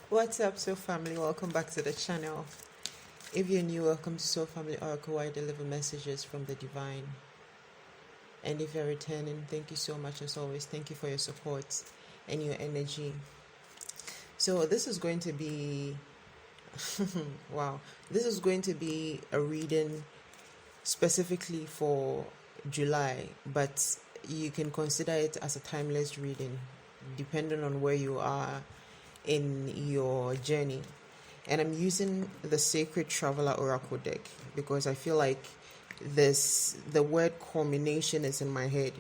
What's up, Soul Family? Welcome back to the channel. If you're new, welcome to Soul Family Oracle, where I deliver messages from the divine. And if you're returning, thank you so much as always. Thank you for your support and your energy. So this is going to be wow. This is going to be a reading specifically for July, but you can consider it as a timeless reading, depending on where you are in your journey. And I'm using the Sacred Traveler Oracle deck because I feel like the word culmination is in my head.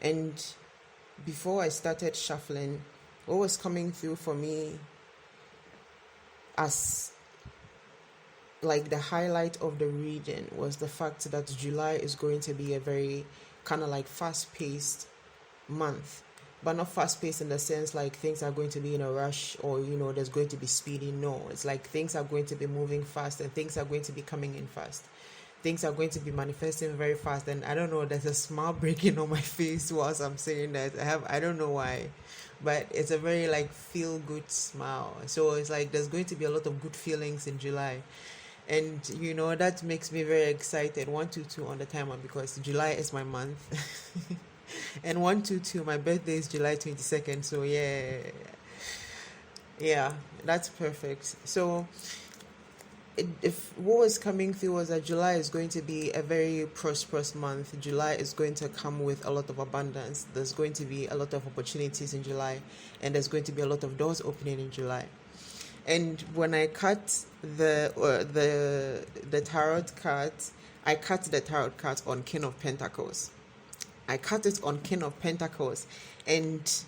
And before I started shuffling, what was coming through for me as like the highlight of the reading was the fact that July is going to be a very kind of like fast-paced month, but not fast-paced in the sense like things are going to be in a rush or there's going to be speeding. No, it's like things are going to be moving fast and things are going to be coming in fast. Things are going to be manifesting very fast. And I don't know, there's a smile breaking on my face whilst I'm saying that. I don't know why, but it's a very like feel good smile. So it's like there's going to be a lot of good feelings in July. And that makes me very excited. 122 on the timer because July is my month. And 122, my birthday is July 22nd. So yeah, that's perfect. So if what was coming through was that July is going to be a very prosperous month. July is going to come with a lot of abundance. There's going to be a lot of opportunities in July, and there's going to be a lot of doors opening in July. And when I cut the tarot cards, I cut the tarot cards on King of Pentacles. I cut it on King of Pentacles, and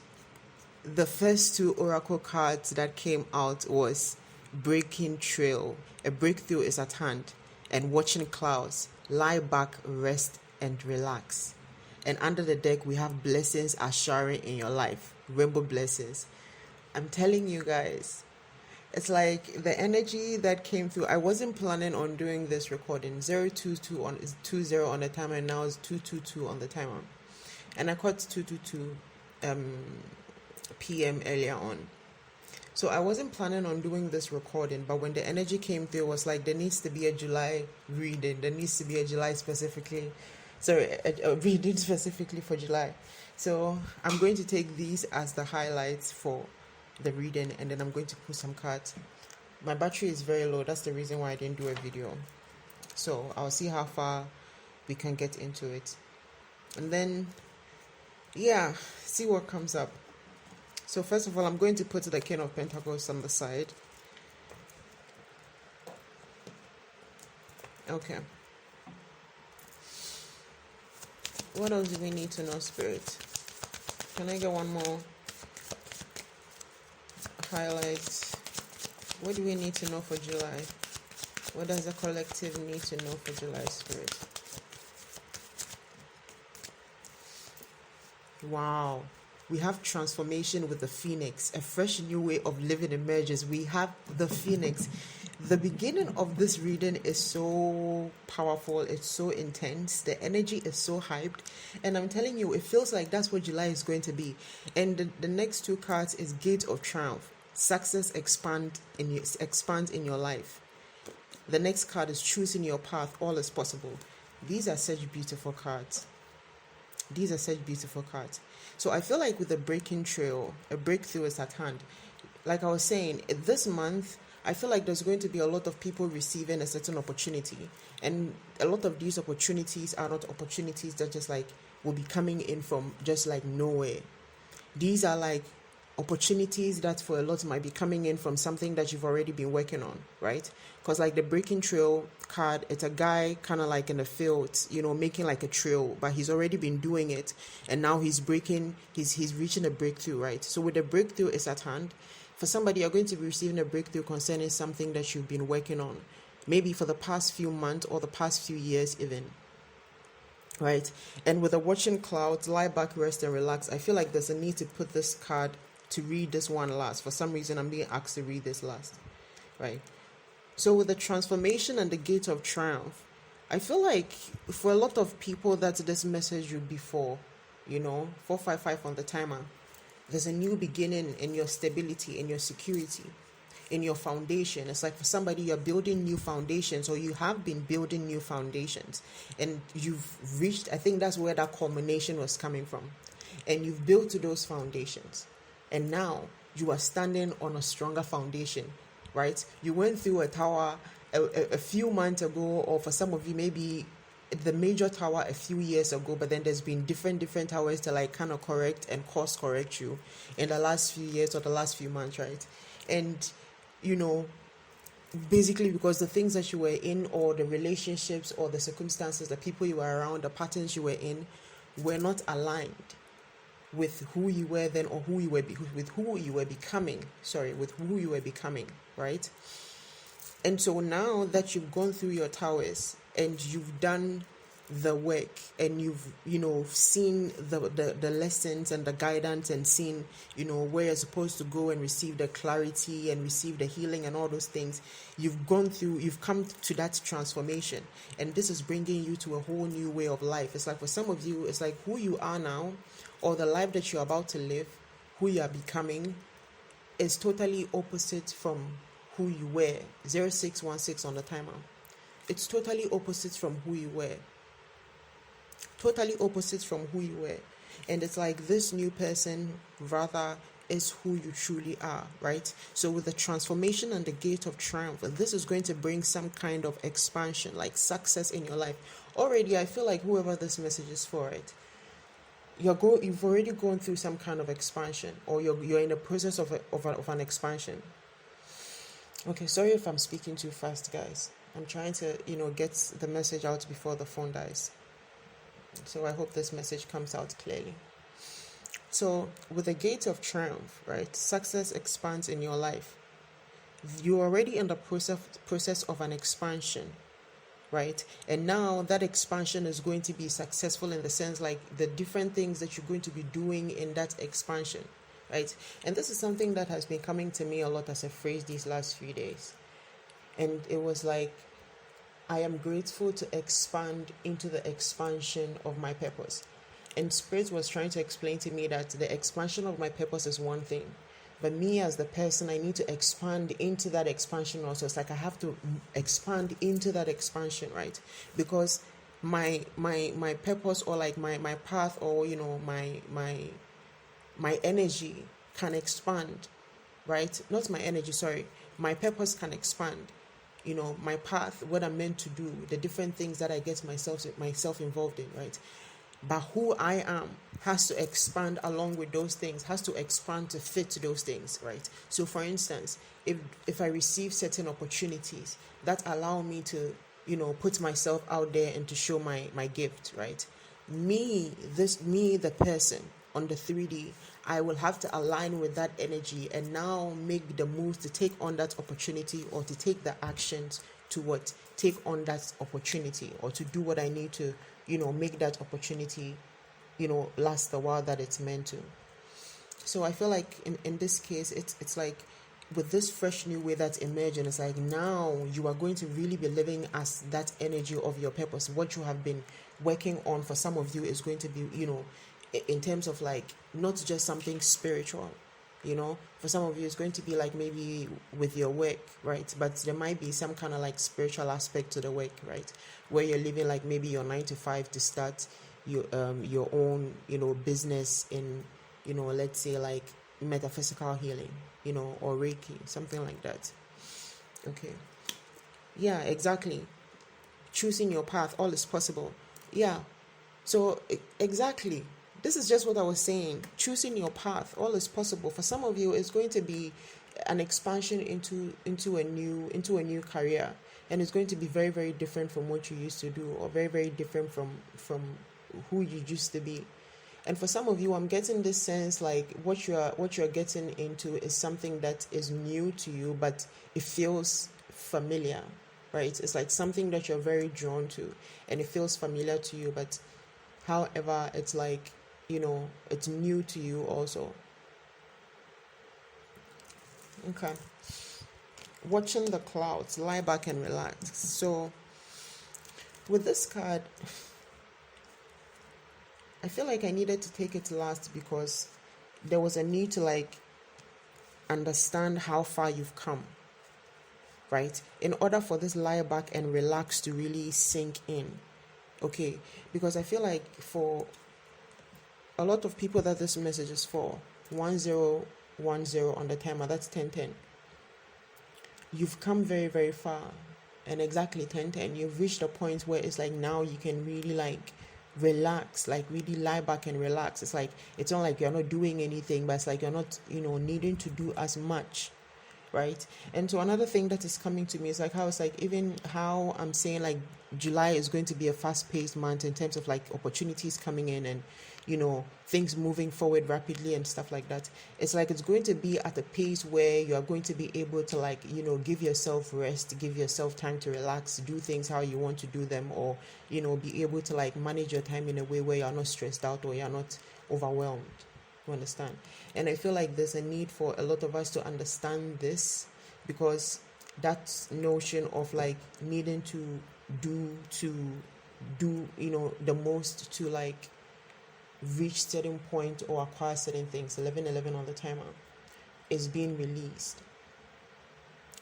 the first two oracle cards that came out was Breaking Trail. A breakthrough is at hand, and Watching Clouds. Lie back, rest, and relax. And under the deck, we have Blessings are showering in your life. Rainbow blessings. I'm telling you guys, it's like the energy that came through. I wasn't planning on doing this recording. 022 on is 20 on the timer, and now it's 222 on the timer. And I caught 222 p.m. earlier on. So I wasn't planning on doing this recording, but when the energy came through, it was like there needs to be a July reading. There needs to be a July specifically, a reading specifically for July. So I'm going to take these as the highlights for the reading, and then I'm going to put some cards. My battery is very low. That's the reason why I didn't do a video. So I'll see how far we can get into it, and then see what comes up. So first of all, I'm going to put the King of Pentacles on the side. Okay. What else do we need to know, Spirit? Can I get one more highlight? What do we need to know for July? What does the collective need to know for July, Spirit? Wow. We have transformation with the Phoenix. A fresh new way of living emerges. We have the Phoenix. The beginning of this reading is so powerful. It's so intense. The energy is so hyped. And I'm telling you, it feels like that's what July is going to be. And the next two cards is Gate of Triumph. Success expands in your life. The next card is Choosing Your Path. All is possible. These are such beautiful cards. So I feel like with the Breaking Trail, a breakthrough is at hand. Like I was saying, this month, I feel like there's going to be a lot of people receiving a certain opportunity. And a lot of these opportunities are not opportunities that just like will be coming in from just like nowhere. These are like opportunities that for a lot might be coming in from something that you've already been working on, right? Because like the Breaking Trail card, it's a guy kind of like in the field, making like a trail, but he's already been doing it, and now he's reaching a breakthrough, right? So with the breakthrough is at hand, for somebody, you're going to be receiving a breakthrough concerning something that you've been working on, maybe for the past few months or the past few years even. Right? And with the Watching Clouds, lie back, rest, and relax, I feel like there's a need to put this card to read this one last. For some reason, I'm being asked to read this last, right? So with the Transformation and the Gate of Triumph, I feel like for a lot of people that this message would be for, 455 on the timer. There's a new beginning in your stability, in your security, in your foundation. It's like for somebody, you're building new foundations, or you have been building new foundations, and you've reached, I think that's where that culmination was coming from. And you've built to those foundations. And now you are standing on a stronger foundation, right? You went through a tower a few months ago, or for some of you, maybe the major tower a few years ago, but then there's been different towers to like kind of correct and course correct you in the last few years or the last few months, right? And basically because the things that you were in, or the relationships or the circumstances, the people you were around, the patterns you were in, were not aligned with who you were then, or who you were with who you were becoming, right? And so now that you've gone through your towers and you've done the work, and you've seen the lessons and the guidance, and seen where you're supposed to go and receive the clarity and receive the healing and all those things, you've come to that transformation, and this is bringing you to a whole new way of life. It's like for some of you, it's like who you are now, or the life that you're about to live, who you are becoming, is totally opposite from who you were. 0616 on the timer. It's totally opposite from who you were. And it's like this new person rather is who you truly are, right? So with the transformation and the gate of triumph, this is going to bring some kind of expansion, like success in your life. Already, I feel like whoever this message is for, right? You've already gone through some kind of expansion, or you're in the process of an expansion. Okay, sorry if I'm speaking too fast, guys. I'm trying to, get the message out before the phone dies. So I hope this message comes out clearly. So with the gate of triumph, right, success expands in your life. You're already in the process of an expansion, right? And now that expansion is going to be successful in the sense like the different things that you're going to be doing in that expansion, right? And this is something that has been coming to me a lot as a phrase these last few days. And it was like, I am grateful to expand into the expansion of my purpose. And Spirit was trying to explain to me that the expansion of my purpose is one thing, but me as the person, I need to expand into that expansion also. It's like I have to expand into that expansion, right? Because my purpose, or like my path, or my energy can expand, right? Not my energy, sorry. My purpose can expand. My path, what I'm meant to do, the different things that I get myself involved in, right? But who I am has to expand along with those things, has to expand to fit those things, right? So for instance, if I receive certain opportunities that allow me to, put myself out there and to show my gift, right? Me, the person on the 3D, I will have to align with that energy and now make the moves to take on that opportunity, or to take the actions to take on that opportunity, or to do what I need to, make that opportunity, last the while that it's meant to. So I feel like in this case, it's like with this fresh new way that's emerging, it's like now you are going to really be living as that energy of your purpose. What you have been working on for some of you is going to be, in terms of like not just something spiritual, for some of you it's going to be like maybe with your work, right? But there might be some kind of like spiritual aspect to the work, right? Where you're living like maybe your 9 to 5 to start your own, business in, let's say like metaphysical healing, or Reiki, something like that. Okay. Yeah, exactly. Choosing your path, all is possible. Yeah. So exactly. This is just what I was saying. Choosing your path, all is possible. For some of you, it's going to be an expansion into a new career, and it's going to be very, very different from what you used to do, or very, very different from who you used to be. And for some of you, I'm getting this sense like what you're getting into is something that is new to you, but it feels familiar, right? It's like something that you're very drawn to, and it feels familiar to you, but however, it's like, it's new to you also. Okay. Watching the clouds, lie back and relax. So with this card, I feel like I needed to take it last because there was a need to like understand how far you've come, right? In order for this lie back and relax to really sink in, okay? Because I feel like for a lot of people that this message is for, 1010 on the timer, that's 1010. You've come very, very far. And exactly 1010, you've reached a point where it's like now you can really like relax, like really lie back and relax. It's like, it's not like you're not doing anything, but it's like you're not, needing to do as much, right? And so another thing that is coming to me is like how it's like, even how I'm saying like July is going to be a fast-paced month in terms of like opportunities coming in and things moving forward rapidly and stuff like that. It's like it's going to be at a pace where you are going to be able to like give yourself rest, give yourself time to relax, do things how you want to do them, or be able to like manage your time in a way where you're not stressed out or you're not overwhelmed. You understand? And I feel like there's a need for a lot of us to understand this, because that notion of like needing to do the most to like reach certain point or acquire certain things, 1111 on the timer, is being released.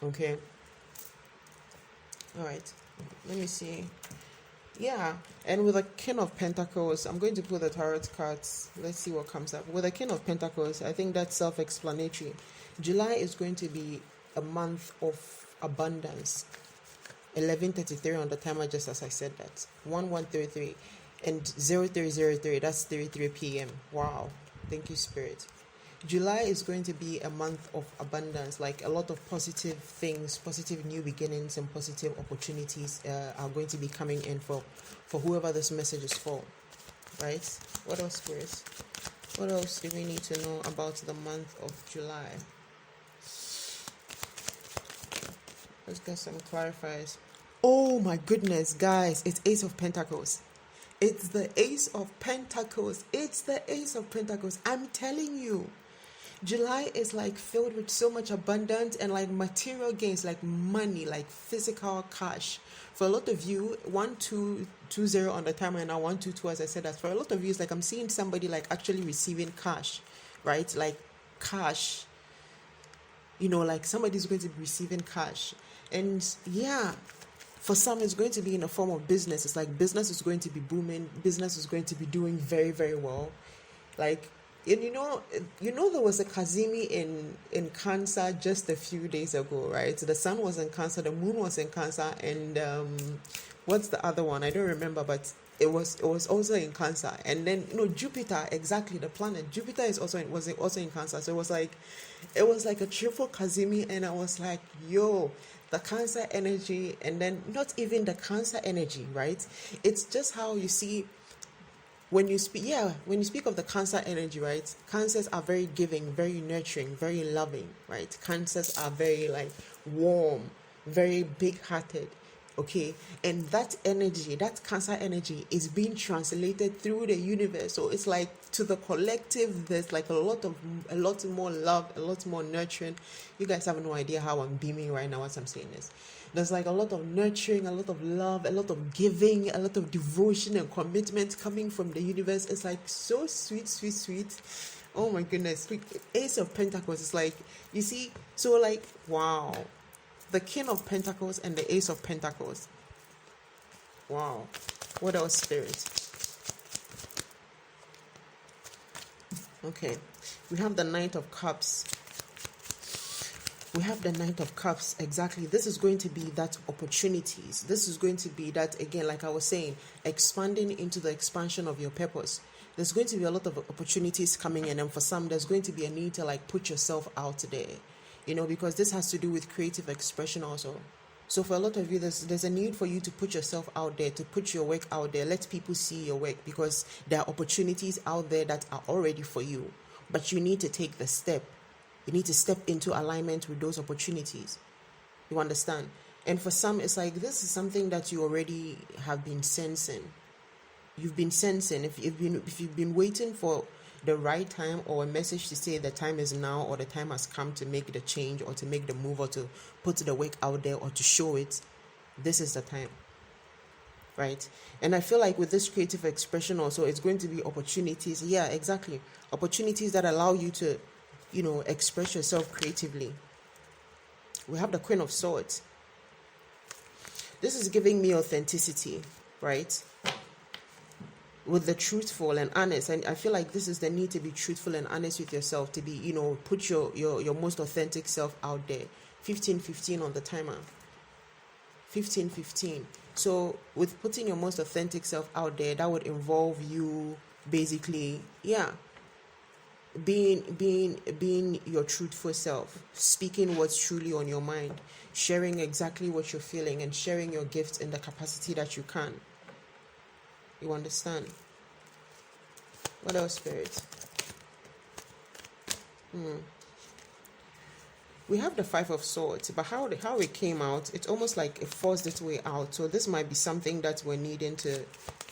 Okay, all right, let me see. Yeah, and with the King of Pentacles, I'm going to pull the tarot cards. Let's see what comes up. With the King of Pentacles, I think that's self-explanatory. July is going to be a month of abundance. 11:33 on the timer, just as I said that. 1133 and 0303, that's 33 p.m. Wow, thank you, Spirit. July is going to be a month of abundance, like a lot of positive things, positive new beginnings and positive opportunities are going to be coming in for whoever this message is for, right? What else, Spirit? What else do we need to know about the month of July? Let's get some clarifiers. Oh my goodness, guys, it's Ace of Pentacles. It's the Ace of Pentacles. It's the Ace of Pentacles. I'm telling you. July is like filled with so much abundance and like material gains, like money, like physical cash. For a lot of you, 1220 on the timer and now 122, as I said, that for a lot of you, it's like I'm seeing somebody like actually receiving cash, right? Like cash, like somebody's going to be receiving cash. And yeah, for some, it's going to be in the form of business. It's like business is going to be booming. Business is going to be doing very, very well. Like, and there was a Kazimi in Cancer just a few days ago, right? The sun was in Cancer, the moon was in Cancer, and what's the other one? I don't remember, but it was also in Cancer. And then Jupiter, exactly, the planet Jupiter was also in Cancer. So it was like a triple Kazimi, and I was like, yo, the Cancer energy, and then not even the Cancer energy, right? It's just how you see. When you speak of the Cancer energy, right? Cancers are very giving, very nurturing, very loving, right? Cancers are very like warm, very big-hearted, okay? And that energy, that Cancer energy, is being translated through the universe. So it's like to the collective, there's like a lot more love, a lot more nurturing. You guys have no idea how I'm beaming right now as I'm saying this. There's like a lot of nurturing, a lot of love, a lot of giving, a lot of devotion and commitment coming from the universe. It's like so sweet, sweet, sweet. Oh my goodness. Ace of Pentacles is like, you see, so like, wow. The King of Pentacles and the Ace of Pentacles. Wow. What else, Spirit? Okay. We have the Knight of Cups. We have the Knight of Cups. Exactly. This is going to be that opportunities. This is going to be that, again, like I was saying, expanding into the expansion of your purpose. There's going to be a lot of opportunities coming in, and for some, there's going to be a need to like put yourself out there, because this has to do with creative expression also. So for a lot of you, there's a need for you to put yourself out there, to put your work out there, let people see your work, because there are opportunities out there that are already for you, but you need to take the step. You need to step into alignment with those opportunities. You understand? And for some, it's like this is something that you already have been sensing. You've been sensing. If you've been waiting for the right time or a message to say the time is now or the time has come to make the change or to make the move or to put the work out there or to show it, this is the time. right? And I feel like with this creative expression also, it's going to be opportunities. Yeah, exactly. Opportunities that allow you to, express yourself creatively. We have the Queen of Swords. This is giving me authenticity, right? With the truthful and honest. And I feel like this is the need to be truthful and honest with yourself, to be, put your most authentic self out there. 15:15 on the timer. 15:15. So with putting your most authentic self out there, that would involve you basically, being your truthful self, speaking what's truly on your mind, sharing exactly what you're feeling, and sharing your gifts in the capacity that you can. You understand? What else, Spirit? We have the Five of Swords, but how it came out, it's almost like it forced its way out. So this might be something that we're needing to,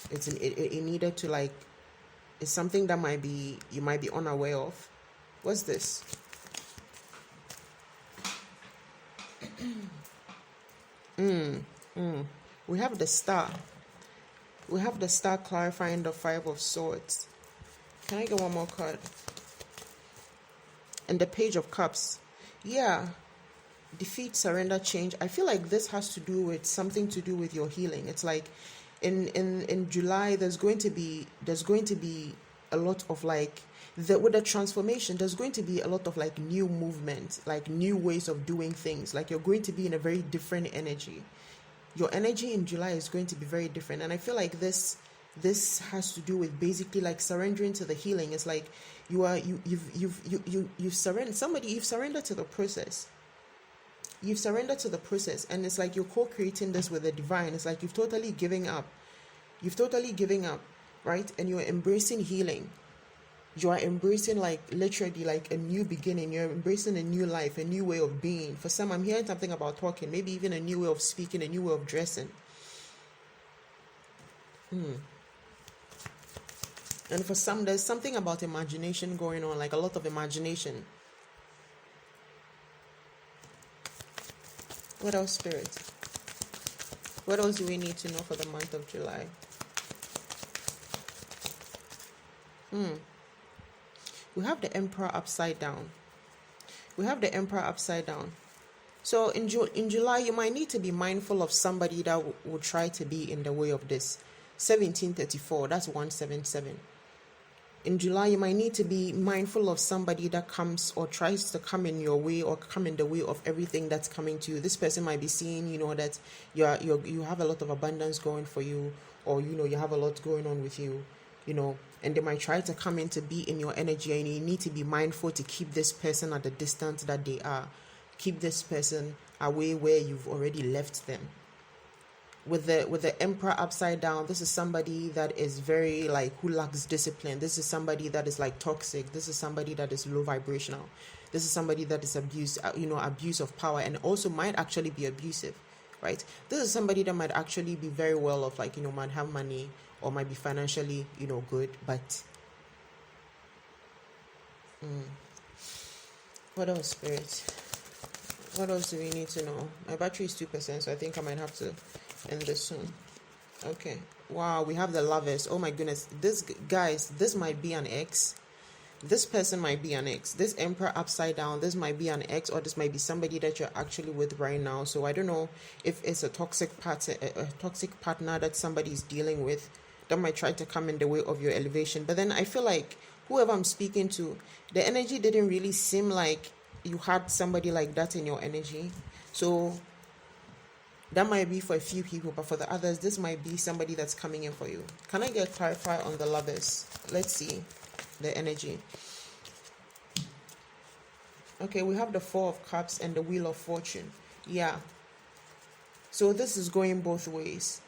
it needed to, like, it's something that you might be unaware of. What's this? We have the Star. We have the Star clarifying the Five of Swords. Can I get one more card? And the Page of Cups. Yeah. Defeat, surrender, change. I feel like this has to do with something to do with your healing. It's like in July there's going to be a lot of like with the transformation, there's going to be a lot of like new movement, like new ways of doing things. Like you're going to be in a very different energy. Your energy in July is going to be very different. And I feel like this has to do with basically like surrendering to the healing. It's like you've surrendered somebody, you've surrendered to the process. You've surrendered to the process, and it's like you're co-creating this with the divine. It's like you've totally giving up, right? And you're embracing healing. You are embracing like literally like a new beginning. You're embracing a new life, a new way of being. For some, I'm hearing something about talking, maybe even a new way of speaking, a new way of dressing. And for some, there's something about imagination going on, like a lot of imagination. What else, Spirit? What else do we need to know for the month of July? We have the Emperor upside down. So in July, you might need to be mindful of somebody that will try to be in the way of this. 1734, that's 177. In July, you might need to be mindful of somebody that comes or tries to come in your way or come in the way of everything that's coming to you. This person might be seeing, that you have a lot of abundance going for you, or you have a lot going on with you, and they might try to come in to be in your energy, and you need to be mindful to keep this person at the distance that they are. Keep this person away where you've already left them. With the Emperor upside down, this is somebody that is very like who lacks discipline. This is somebody that is like toxic. This is somebody that is low vibrational. This is somebody that is abuse of power, and also might actually be abusive, right? This is somebody that might actually be very well off, like might have money or might be financially good, but what else, Spirit? What else do we need to know? My battery is 2%, so I think I might have to end this soon. Okay. Wow, we have the Lovers. Oh my goodness. This might be an ex. This person might be an ex. This Emperor upside down, this might be an ex, or this might be somebody that you're actually with right now. So I don't know if it's a toxic partner that somebody's dealing with that might try to come in the way of your elevation. But then I feel like whoever I'm speaking to, the energy didn't really seem like you had somebody like that in your energy. So that might be for a few people, but for the others, this might be somebody that's coming in for you. Can I get clarified on the Lovers? Let's see the energy. Okay, we have the Four of Cups and the Wheel of Fortune. Yeah. So this is going both ways.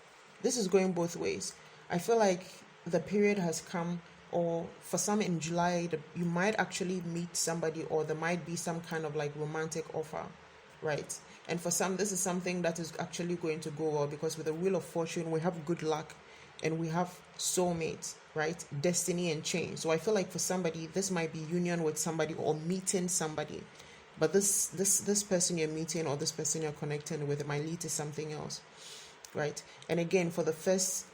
I feel like the period has come, or for some in July, you might actually meet somebody, or there might be some kind of like romantic offer, right? And for some, this is something that is actually going to go well, because with the Wheel of Fortune, we have good luck and we have soulmates, right? Destiny and change. So I feel like for somebody, this might be union with somebody or meeting somebody. But this person you're meeting or this person you're connecting with, it might lead to something else. right? And again, for the first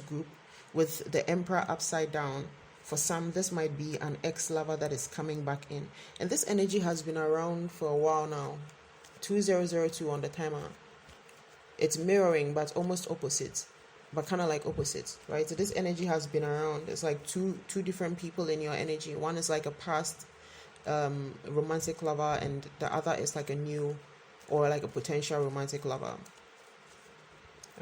group with the Emperor upside down, for some this might be an ex-lover that is coming back in, and this energy has been around for a while now. 2002 on the timer. It's mirroring but almost opposite, but kind of like opposites, right? So this energy has been around. It's like two different people in your energy. One is like a past romantic lover, and the other is like a new or like a potential romantic lover.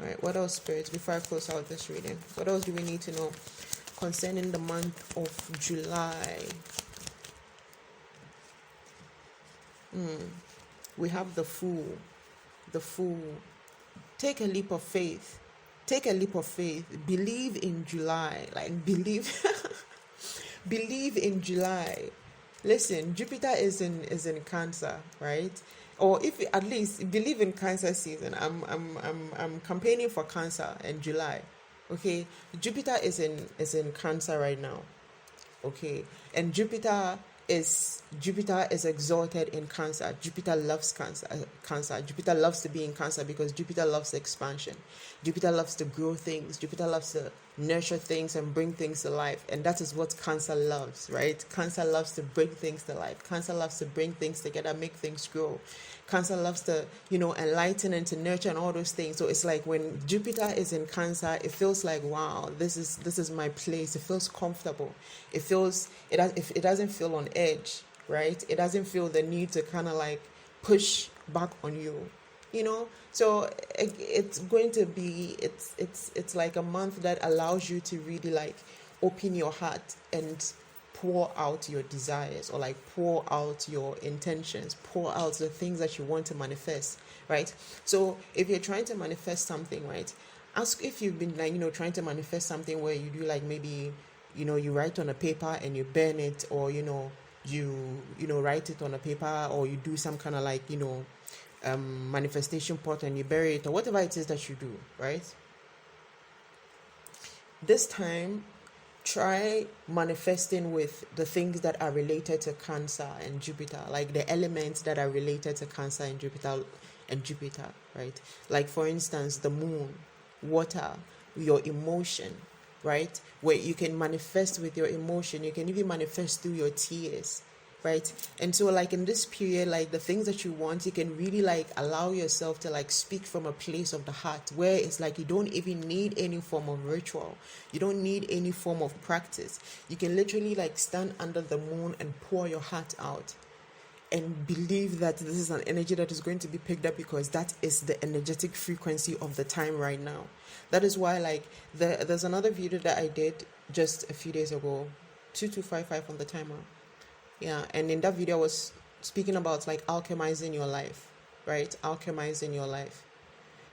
All right, what else, spirits, before I close out this reading? What else do we need to know concerning the month of July? We have the Fool. The Fool. Take a leap of faith. Take a leap of faith. Believe in July. Like, believe. Believe in July. Listen, Jupiter is in Cancer, right? Or if at least believe in Cancer season. I'm campaigning for Cancer in July. Okay, Jupiter is in Cancer right now. Okay, and Jupiter is exalted in Cancer. Jupiter loves Cancer. Jupiter loves to be in Cancer because Jupiter loves expansion. Jupiter loves to grow things. Jupiter loves to nurture things and bring things to life. And that is what Cancer loves, right? Cancer loves to bring things to life. Cancer loves to bring things together, make things grow. Cancer loves to, enlighten and to nurture and all those things. So it's like when Jupiter is in Cancer, it feels like, wow, this is my place. It feels comfortable. It doesn't feel on edge, right? It doesn't feel the need to kind of like push back on you, So it's going to be it's like a month that allows you to really like open your heart and pour out your desires, or like pour out your intentions, pour out the things that you want to manifest, right? So if you're trying to manifest something, right, ask if you've been like, trying to manifest something where you do like maybe, you write on a paper and you burn it, or, you write it on a paper, or you do some kind of like, manifestation pot and you bury it, or whatever it is that you do, right? This time, try manifesting with the things that are related to Cancer and Jupiter, like the elements that are related to Cancer and Jupiter, right? Like, for instance, the moon, water, your emotion, right? Where you can manifest with your emotion. You can even manifest through your tears, right? And so like in this period, like the things that you want, you can really like allow yourself to like speak from a place of the heart, where it's like you don't even need any form of ritual. You don't need any form of practice. You can literally like stand under the moon and pour your heart out and believe that this is an energy that is going to be picked up, because that is the energetic frequency of the time right now. That is why like there's another video that I did just a few days ago, 2255 on the timer. Yeah, and in that video I was speaking about like alchemizing your life, right? Alchemizing your life.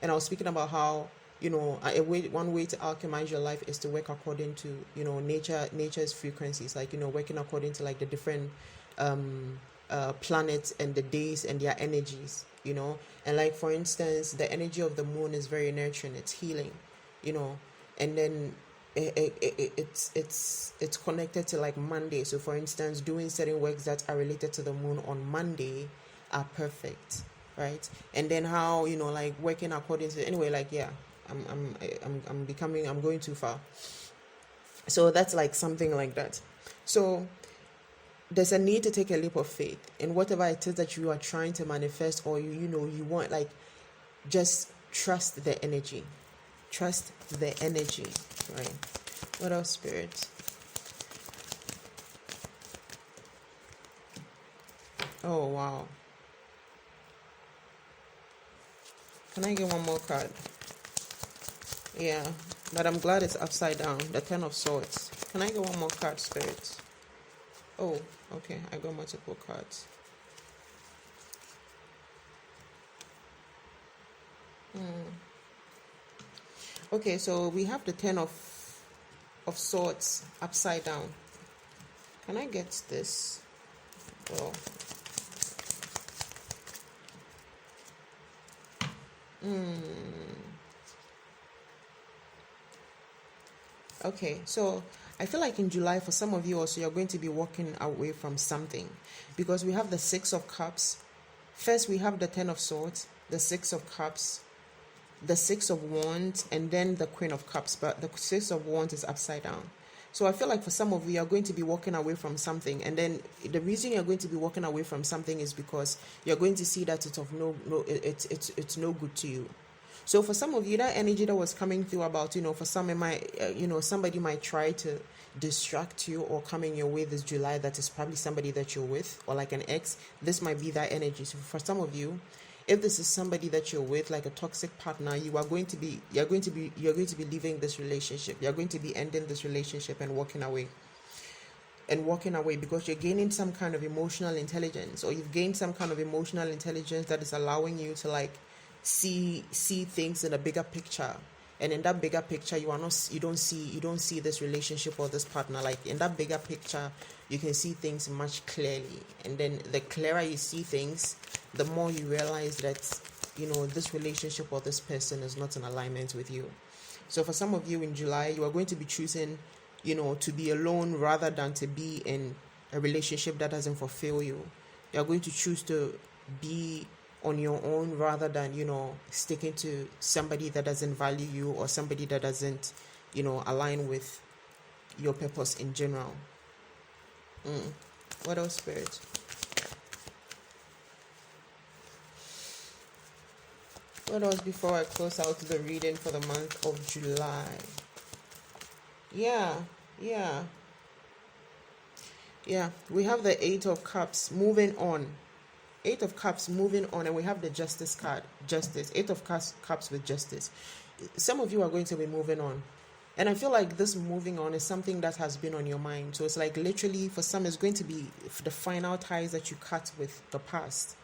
And I was speaking about how, one way to alchemize your life is to work according to, nature's frequencies, like, working according to like the different planets and the days and their energies, and like, for instance, the energy of the moon is very nurturing, it's healing, and then it's connected to like Monday. So for instance, doing certain works that are related to the moon on Monday are perfect, right? And then how, like working according to, anyway, like, yeah, I'm going too far. So that's like something like that. So there's a need to take a leap of faith in whatever it is that you are trying to manifest, or you want, like, just trust the energy. Trust the energy, right? What else, spirits? Oh, wow. Can I get one more card? Yeah, but I'm glad it's upside down. The Ten of Swords. Can I get one more card, spirits? Oh, okay. I got multiple cards. Okay, so we have the Ten of Swords upside down. Can I get this? Oh. Okay, so I feel like in July, for some of you also, you're going to be walking away from something, because we have the Six of Cups. First, we have the Ten of Swords, the Six of Cups, the Six of Wands, and then the Queen of Cups. But the Six of Wands is upside down. So I feel like for some of you are going to be walking away from something, and then the reason you're going to be walking away from something is because you're going to see that it's of it's no good to you. So for some of you, that energy that was coming through about, for some, it might, somebody might try to distract you or come in your way this July. That is probably somebody that you're with, or like an ex. This might be that energy. So for some of you, if this is somebody that you're with, like a toxic partner, you're going to be leaving this relationship. You're going to be ending this relationship and walking away. Because you're gaining some kind of emotional intelligence, or you've gained some kind of emotional intelligence that is allowing you to like see things in a bigger picture. And in that bigger picture, you don't see this relationship or this partner. Like in that bigger picture, you can see things much clearly. And then the clearer you see things, the more you realize that, this relationship or this person is not in alignment with you. So for some of you in July, you are going to be choosing, to be alone rather than to be in a relationship that doesn't fulfill you. You are going to choose to be on your own rather than, sticking to somebody that doesn't value you, or somebody that doesn't, align with your purpose in general. What else, Spirit? What else before I close out the reading for the month of July? Yeah. We have the Eight of Cups moving on. Eight of Cups moving on, and we have the Justice card. Justice. Eight of Cups with Justice. Some of you are going to be moving on. And I feel like this moving on is something that has been on your mind. So it's like literally for some, it's going to be the final ties that you cut with the past.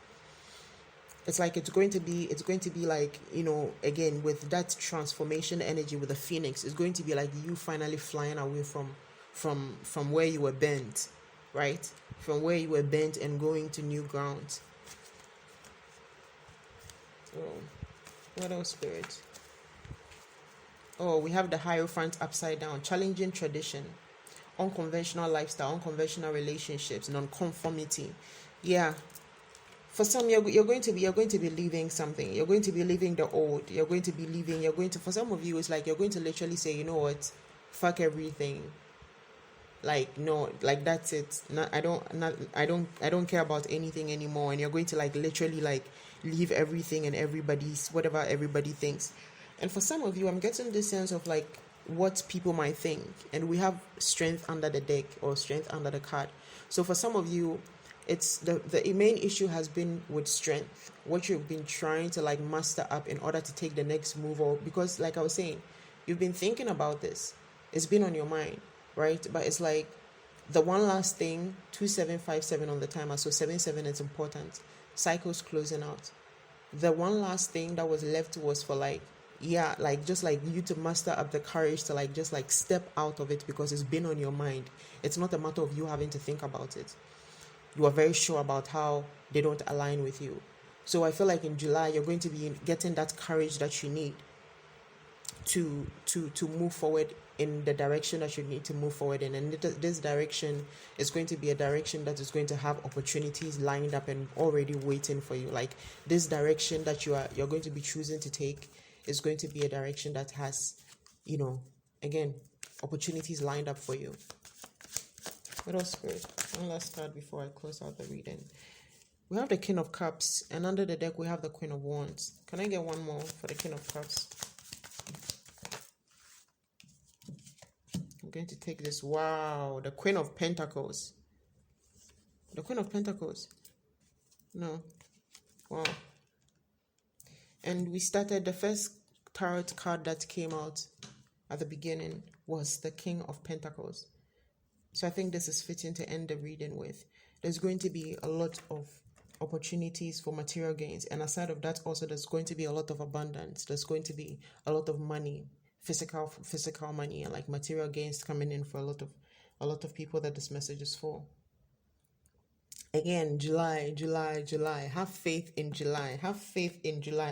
It's like it's going to be like, again, with that transformation energy with the phoenix, it's going to be like you finally flying away from where you were bent, right? From where you were bent and going to new ground. So, what else, Spirit? Oh, we have the Hierophant upside down, challenging tradition, unconventional lifestyle, unconventional relationships, non-conformity. Yeah. For some, you're going to be leaving something. You're going to be leaving the old. For some of you, it's like you're going to literally say, you know what, fuck everything. Like, no, like that's it. I don't care about anything anymore. And you're going to like literally like leave everything and everybody's whatever everybody thinks. And for some of you, I'm getting this sense of like what people might think. And we have strength under the deck, or strength under the card. So for some of you, it's the main issue has been with strength, what you've been trying to like master up in order to take the next move. Or because like I was saying, you've been thinking about this, it's been on your mind, right? But it's like the one last thing. 2757 on the timer, so 77 is important. Cycles closing out. The one last thing that was left was for like, just like you to muster up the courage to like just like step out of it, because it's been on your mind. It's not a matter of you having to think about it. You are very sure about how they don't align with you. So I feel like in July, you're going to be getting that courage that you need to move forward in the direction that you need to move forward in. And this direction is going to be a direction that is going to have opportunities lined up and already waiting for you. Like this direction that you're going to be choosing to take is going to be a direction that has, again, opportunities lined up for you. What else, Spirit? One last card before I close out the reading. We have the King of Cups, and under the deck we have the Queen of Wands. Can I get one more for the King of Cups? I'm going to take this. Wow, the Queen of Pentacles. The Queen of Pentacles. No. Wow. And we started, the first tarot card that came out at the beginning was the King of Pentacles. So I think this is fitting to end the reading with. There's going to be a lot of opportunities for material gains. And aside of that, also there's going to be a lot of abundance. There's going to be a lot of money, physical money, and like material gains coming in for a lot of people that this message is for. Again, July. Have faith in July.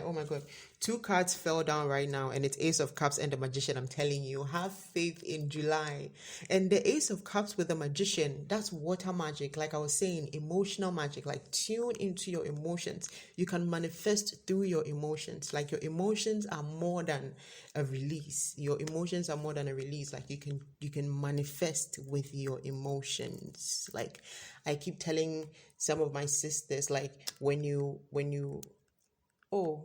Oh my God. Two cards fell down right now, and it's Ace of Cups and the Magician. I'm telling you, have faith in July. And the Ace of Cups with the Magician, that's water magic. Like I was saying, emotional magic. Like tune into your emotions. You can manifest through your emotions. Like your emotions are more than a release. Your emotions are more than a release. Like you can manifest with your emotions. Like I keep telling some of my sisters, like when you oh.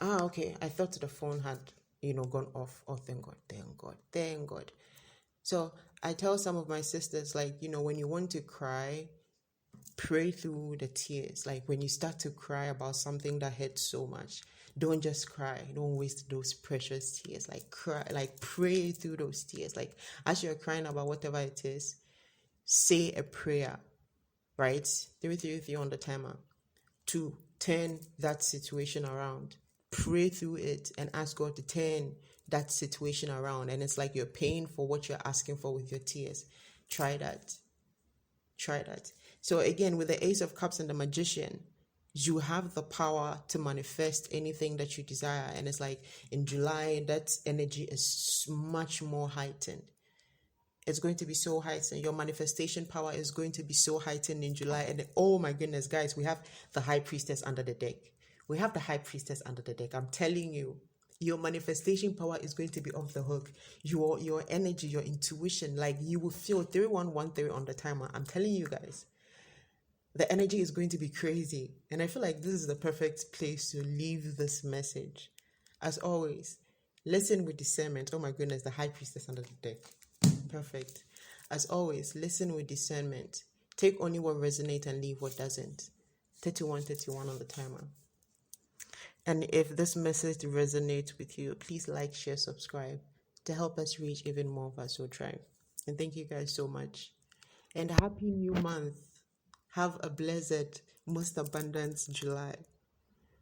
Okay. I thought the phone had, gone off. Oh, thank God, thank God, thank God. So I tell some of my sisters, like, when you want to cry, pray through the tears. Like when you start to cry about something that hurts so much, don't just cry. Don't waste those precious tears. Like cry, like pray through those tears. Like as you're crying about whatever it is, say a prayer, right? 333 on the timer to turn that situation around. Pray through it and ask God to turn that situation around. And it's like you're paying for what you're asking for with your tears. Try that. Try that. So again, with the Ace of Cups and the Magician, you have the power to manifest anything that you desire. And it's like in July, that energy is much more heightened. It's going to be so heightened. Your manifestation power is going to be so heightened in July. And oh my goodness, guys, we have the High Priestess under the deck. We have the High Priestess under the deck. I'm telling you, your manifestation power is going to be off the hook. Your energy, your intuition, like you will feel 3113 on the timer. I'm telling you guys, the energy is going to be crazy. And I feel like this is the perfect place to leave this message. As always, listen with discernment. Oh my goodness, the High Priestess under the deck. Perfect. As always, listen with discernment. Take only what resonates and leave what doesn't. 3131 on the timer. And if this message resonates with you, please like, share, subscribe to help us reach even more of our soul tribe. And thank you guys so much. And happy new month. Have a blessed, most abundant July.